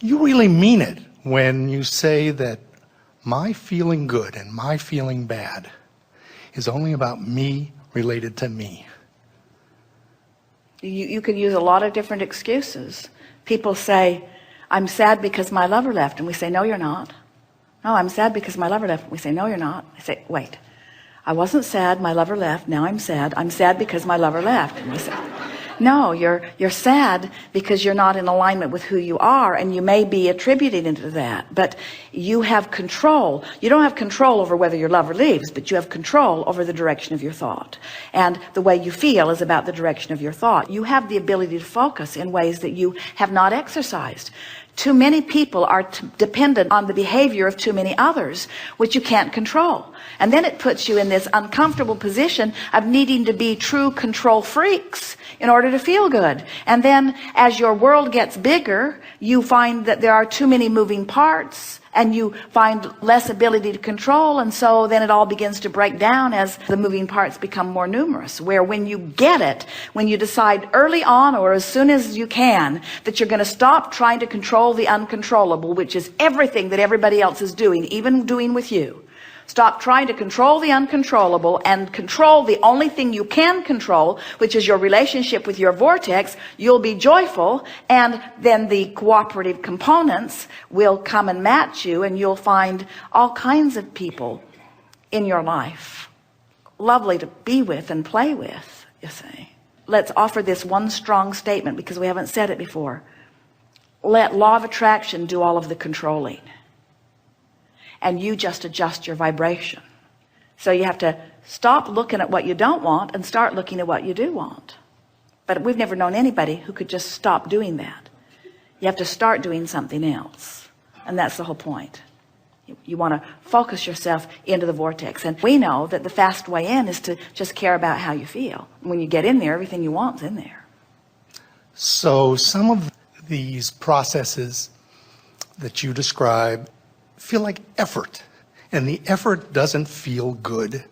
You really mean it when you say that my feeling good and my feeling bad is only about me related to me. You can use a lot of different excuses. People say, I'm sad because my lover left. And we say, no, you're not. No, I'm sad because my lover left. We say, no, you're not. I say, wait, I wasn't sad, my lover left. Now I'm sad. I'm sad because my lover left. And we say, no, you're sad because you're not in alignment with who you are, and you may be attributing into that, but you have control. You don't have control over whether your lover leaves, but you have control over the direction of your thought, and the way you feel is about the direction of your thought. You have the ability to focus in ways that you have not exercised. Too many people are dependent on the behavior of too many others, which you can't control. And then it puts you in this uncomfortable position of needing to be true control freaks in order to feel good. And then as your world gets bigger, you find that there are too many moving parts, and you find less ability to control, and so then it all begins to break down as the moving parts become more numerous. Where when you get it, when you decide early on or as soon as you can that you're going to stop trying to control the uncontrollable, which is everything that everybody else is doing, even doing with you. Stop trying to control the uncontrollable and control the only thing you can control, which is your relationship with your vortex. You'll be joyful, and then the cooperative components will come and match you, and you'll find all kinds of people in your life lovely to be with and play with, you see. Let's offer this one strong statement because we haven't said it before. Let law of attraction do all of the controlling, and you just adjust your vibration. So you have to stop looking at what you don't want and start looking at what you do want. But we've never known anybody who could just stop doing that. You have to start doing something else, and that's the whole point. You want to focus yourself into the vortex, and we know that the fast way in is to just care about how you feel. When you get in there, everything you want's in there. So some of these processes that you describe feel like effort, and the effort doesn't feel good.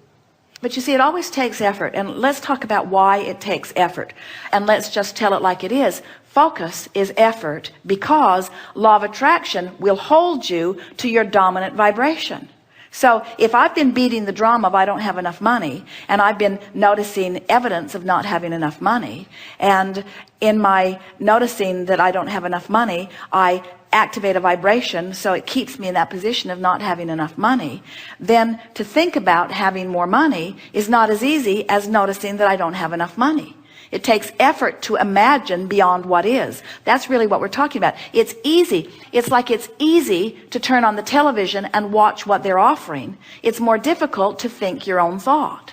But you see, it always takes effort, and let's talk about why it takes effort, and let's just tell it like it is. Focus is effort because law of attraction will hold you to your dominant vibration. So if I've been beating the drum of I don't have enough money, and I've been noticing evidence of not having enough money, and in my noticing that I don't have enough money, I activate a vibration so it keeps me in that position of not having enough money, then to think about having more money is not as easy as noticing that I don't have enough money. It takes effort to imagine beyond what is. That's really what we're talking about. It's easy. It's like it's easy to turn on the television and watch what they're offering. It's more difficult to think your own thought.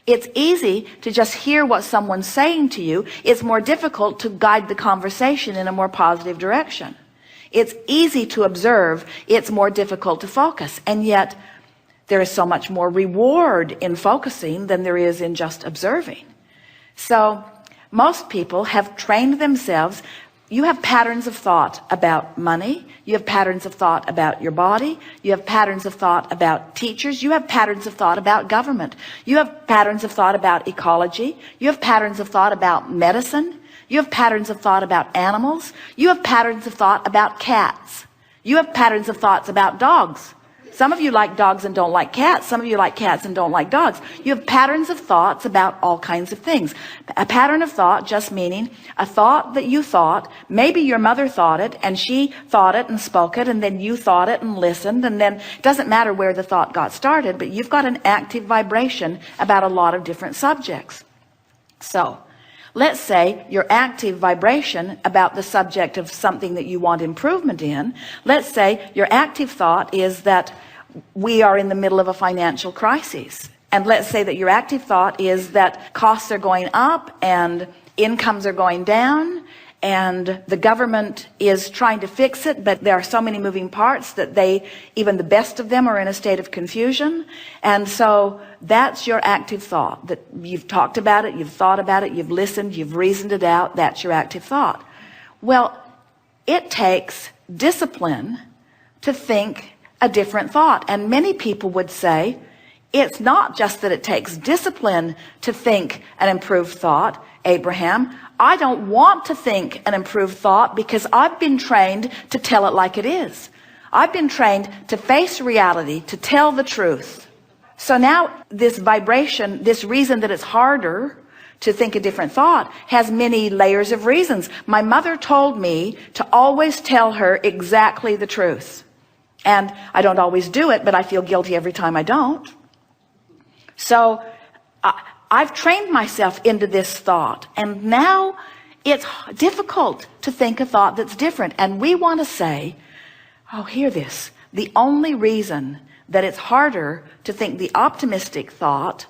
It's easy to just hear what someone's saying to you. It's more difficult to guide the conversation in a more positive direction. It's easy to observe. It's more difficult to focus. And yet there is so much more reward in focusing than there is in just observing. So most people have trained themselves. You have patterns of thought about money. You have patterns of thought about your body. You have patterns of thought about teachers. You have patterns of thought about government. You have patterns of thought about ecology. You have patterns of thought about medicine. You have patterns of thought about animals. You have patterns of thought about cats. You have patterns of thoughts about dogs. Some of you like dogs and don't like cats. Some of you like cats and don't like dogs. You have patterns of thoughts about all kinds of things. A pattern of thought just meaning a thought that you thought. Maybe your mother thought it and she thought it and spoke it, and then you thought it and listened, and then it doesn't matter where the thought got started, but you've got an active vibration about a lot of different subjects. So let's say your active vibration about the subject of something that you want improvement in. Let's say your active thought is that we are in the middle of a financial crisis. And let's say that your active thought is that costs are going up and incomes are going down, and the government is trying to fix it, but there are so many moving parts that even the best of them are in a state of confusion. And so that's your active thought, that you've talked about it, you've thought about it, you've listened, you've reasoned it out. That's your active thought. Well, it takes discipline to think a different thought. And many people would say it's not just that it takes discipline to think an improved thought. Abraham, I don't want to think an improved thought because I've been trained to tell it like it is. I've been trained to face reality, to tell the truth. So now this vibration, this reason that it's harder to think a different thought has many layers of reasons. My mother told me to always tell her exactly the truth. And I don't always do it, but I feel guilty every time I don't. So I've trained myself into this thought, and now it's difficult to think a thought that's different. And we want to say, oh, hear this. The only reason that it's harder to think the optimistic thought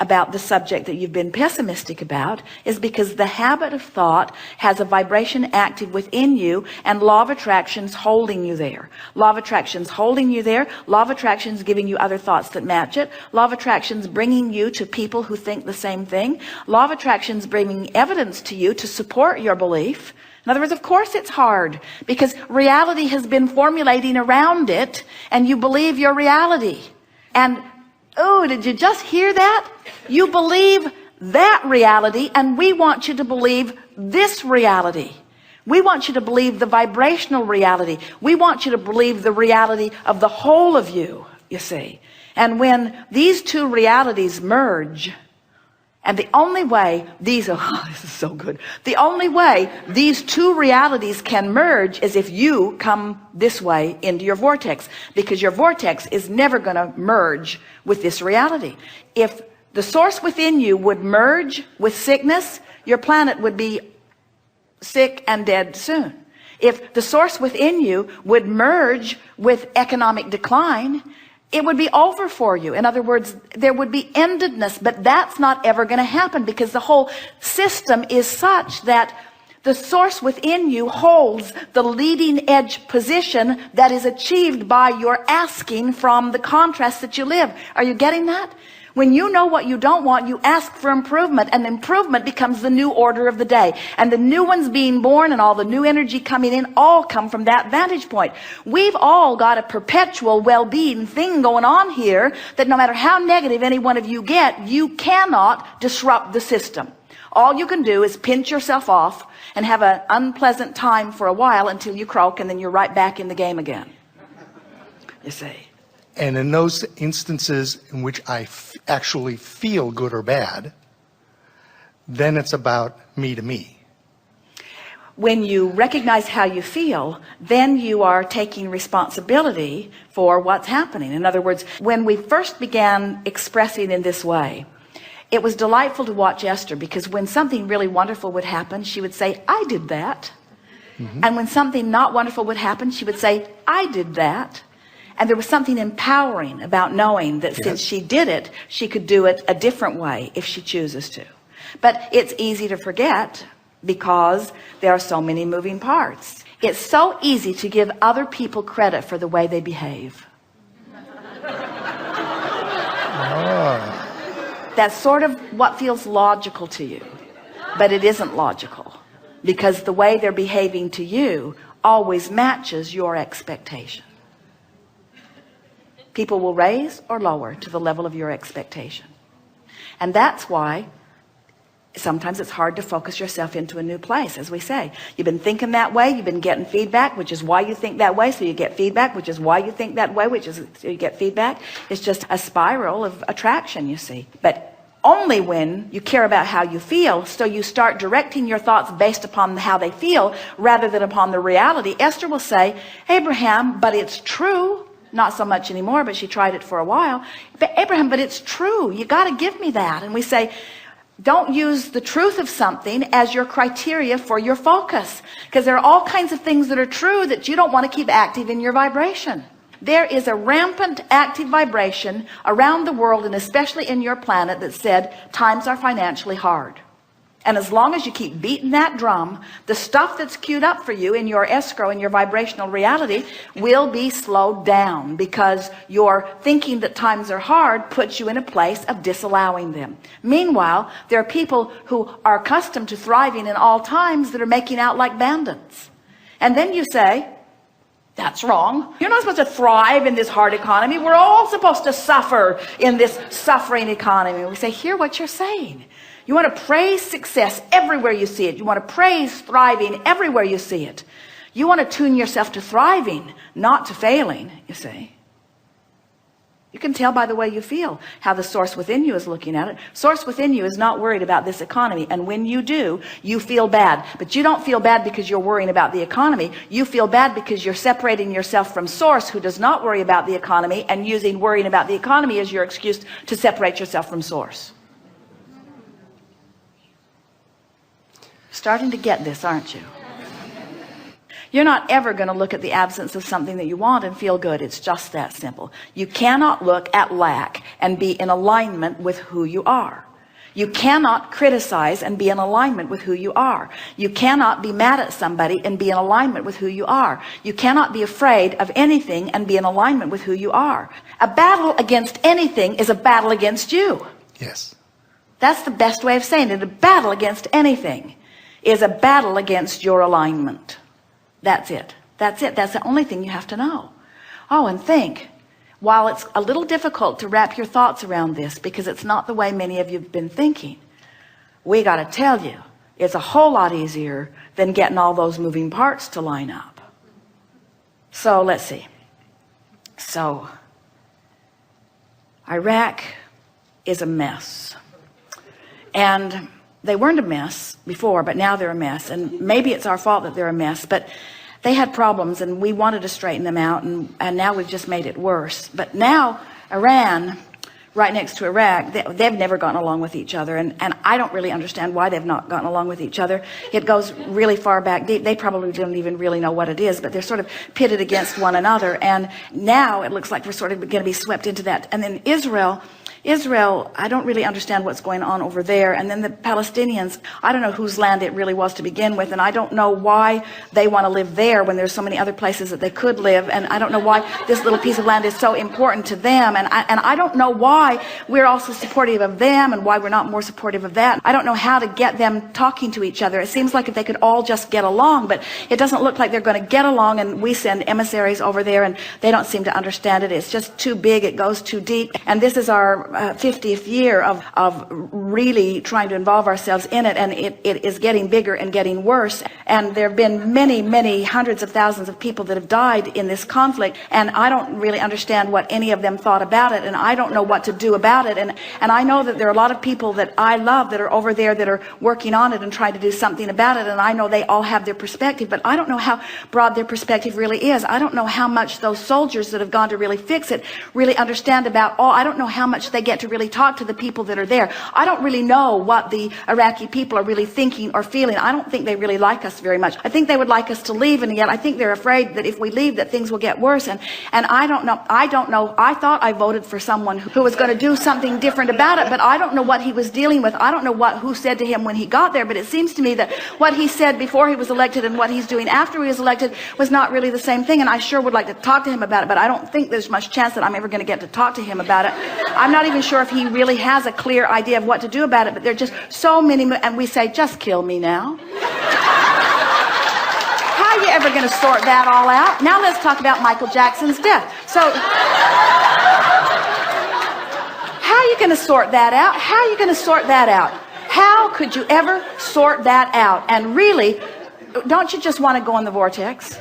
about the subject that you've been pessimistic about is because the habit of thought has a vibration active within you, and law of attraction's holding you there. Law of attraction's holding you there. Law of attraction's giving you other thoughts that match it. Law of attraction's bringing you to people who think the same thing. Law of attraction's bringing evidence to you to support your belief. In other words, of course it's hard because reality has been formulating around it, and you believe your reality. And oh, did you just hear that? You believe that reality, and we want you to believe this reality. We want you to believe the vibrational reality. We want you to believe the reality of the whole of you, you see. And when these two realities merge, and the only way these are, oh, this is so good. The only way these two realities can merge is if you come this way into your vortex, because your vortex is never going to merge with this reality. If the source within you would merge with sickness, your planet would be sick and dead soon. If the source within you would merge with economic decline, it would be over for you. In other words, there would be endedness, but that's not ever going to happen because the whole system is such that the source within you holds the leading edge position that is achieved by your asking from the contrast that you live. Are you getting that? When you know what you don't want, you ask for improvement, and improvement becomes the new order of the day. And the new ones being born and all the new energy coming in all come from that vantage point. We've all got a perpetual well-being thing going on here that no matter how negative any one of you get, you cannot disrupt the system. All you can do is pinch yourself off and have an unpleasant time for a while until you croak, and then you're right back in the game again. You see. And in those instances in which I actually feel good or bad, then it's about me to me. When you recognize how you feel, then you are taking responsibility for what's happening. In other words, when we first began expressing in this way, it was delightful to watch Esther, because when something really wonderful would happen, she would say, I did that. Mm-hmm. And when something not wonderful would happen, she would say, I did that. And there was something empowering about knowing that since she did it, she could do it a different way if she chooses to. But it's easy to forget because there are so many moving parts. It's so easy to give other people credit for the way they behave. That's sort of what feels logical to you, but it isn't logical, because the way they're behaving to you always matches your expectation. People will raise or lower to the level of your expectation. And that's why sometimes it's hard to focus yourself into a new place. As we say, you've been thinking that way, you've been getting feedback, which is why you think that way, so you get feedback, which is why you think that way, which is so you get feedback. It's just a spiral of attraction, you see. But only when you care about how you feel, so you start directing your thoughts based upon how they feel rather than upon the reality. Esther will say, Abraham, but it's true. Not so much anymore, but she tried it for a while. But Abraham, but it's true. You got to give me that. And we say, don't use the truth of something as your criteria for your focus, because there are all kinds of things that are true that you don't want to keep active in your vibration. There is a rampant active vibration around the world, and especially in your planet, that said times are financially hard. And as long as you keep beating that drum, the stuff that's queued up for you in your escrow, in your vibrational reality, will be slowed down, because your thinking that times are hard puts you in a place of disallowing them. Meanwhile, there are people who are accustomed to thriving in all times that are making out like bandits. And then you say, that's wrong. You're not supposed to thrive in this hard economy. We're all supposed to suffer in this suffering economy. We say, hear what you're saying. You want to praise success everywhere you see it. You want to praise thriving everywhere you see it. You want to tune yourself to thriving, not to failing, you see. You can tell by the way you feel how the source within you is looking at it. Source within you is not worried about this economy. And when you do, you feel bad. But you don't feel bad because you're worrying about the economy. You feel bad because you're separating yourself from source, who does not worry about the economy, and using worrying about the economy as your excuse to separate yourself from source. Starting to get this, aren't you? You're not ever going to look at the absence of something that you want and feel good. It's just that simple. You cannot look at lack and be in alignment with who you are. You cannot criticize and be in alignment with who you are. You cannot be mad at somebody and be in alignment with who you are. You cannot be afraid of anything and be in alignment with who you are. A battle against anything is a battle against you. Yes. That's the best way of saying it. A battle against anything is a battle against your alignment. That's it. That's it. That's the only thing you have to know. Oh, and think, while it's a little difficult to wrap your thoughts around this because it's not the way many of you have been thinking, we got to tell you, it's a whole lot easier than getting all those moving parts to line up. So let's see. So Iraq is a mess. And they weren't a mess before, but now they're a mess. And maybe it's our fault that they're a mess, but they had problems and we wanted to straighten them out, and now we've just made it worse. But now Iran, right next to Iraq, they've never gotten along with each other, and I don't really understand why they've not gotten along with each other. It goes really far back deep. They probably don't even really know what it is, but they're sort of pitted against one another, and now it looks like we're sort of going to be swept into that. And then Israel, I don't really understand what's going on over there. And then the Palestinians, I don't know whose land it really was to begin with, and I don't know why they want to live there when there's so many other places that they could live, and I don't know why this little piece of land is so important to them, and I don't know why we're also supportive of them and why we're not more supportive of that. I don't know how to get them talking to each other. It seems like if they could all just get along, but it doesn't look like they're going to get along, and we send emissaries over there and they don't seem to understand it. It's just too big, it goes too deep, and this is our 50th year of really trying to involve ourselves in it, and it is getting bigger and getting worse. And there have been many hundreds of thousands of people that have died in this conflict, and I don't really understand what any of them thought about it, and I don't know what to do about it. And I know that there are a lot of people that I love that are over there that are working on it and trying to do something about it, and I know they all have their perspective, but I don't know how broad their perspective really is. I don't know how much those soldiers that have gone to really fix it really understand about all. I don't know how much they get to really talk to the people that are there. I don't really know what the Iraqi people are really thinking or feeling. I don't think they really like us very much. I think they would like us to leave, and yet I think they're afraid that if we leave that things will get worse, and I don't know. I thought I voted for someone who was going to do something different about it, but I don't know what he was dealing with. I don't know who said to him when he got there, but it seems to me that what he said before he was elected and what he's doing after he was elected was not really the same thing, and I sure would like to talk to him about it, but I don't think there's much chance that I'm ever going to get to talk to him about it. I'm not even sure if he really has a clear idea of what to do about it, but there are just so many, and we say, just kill me now. How are you ever going to sort that all out? Now let's talk about Michael Jackson's death. So how are you going to sort that out? How are you going to sort that out? How could you ever sort that out? And really, don't you just want to go in the vortex?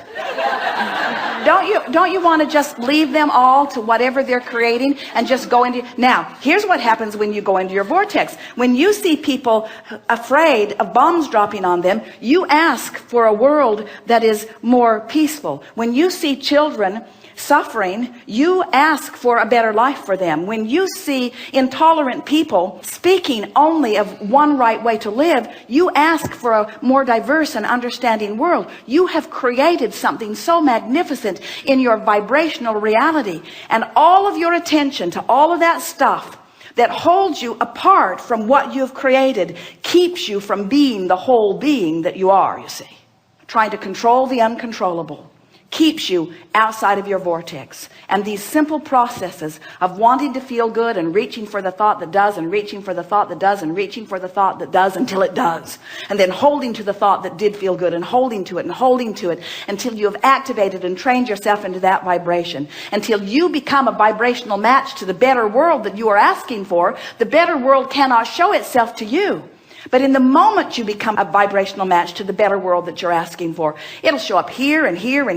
Don't you want to just leave them all to whatever they're creating and just go into? Now, here's what happens when you go into your vortex. When you see people afraid of bombs dropping on them, you ask for a world that is more peaceful. When you see children suffering, you ask for a better life for them. When you see intolerant people speaking only of one right way to live, you ask for a more diverse and understanding world. You have created something so magnificent in your vibrational reality, and all of your attention to all of that stuff that holds you apart from what you've created keeps you from being the whole being that you are, you see. Trying to control the uncontrollable keeps you outside of your vortex. And these simple processes of wanting to feel good and reaching for the thought that does, and reaching for the thought that does, and reaching for the thought that does until it does, and then holding to the thought that did feel good and holding to it and holding to it until you have activated and trained yourself into that vibration, until you become a vibrational match to the better world that you are asking for. The better world cannot show itself to you But in the moment you become a vibrational match to the better world that you're asking for, it'll show up here and here and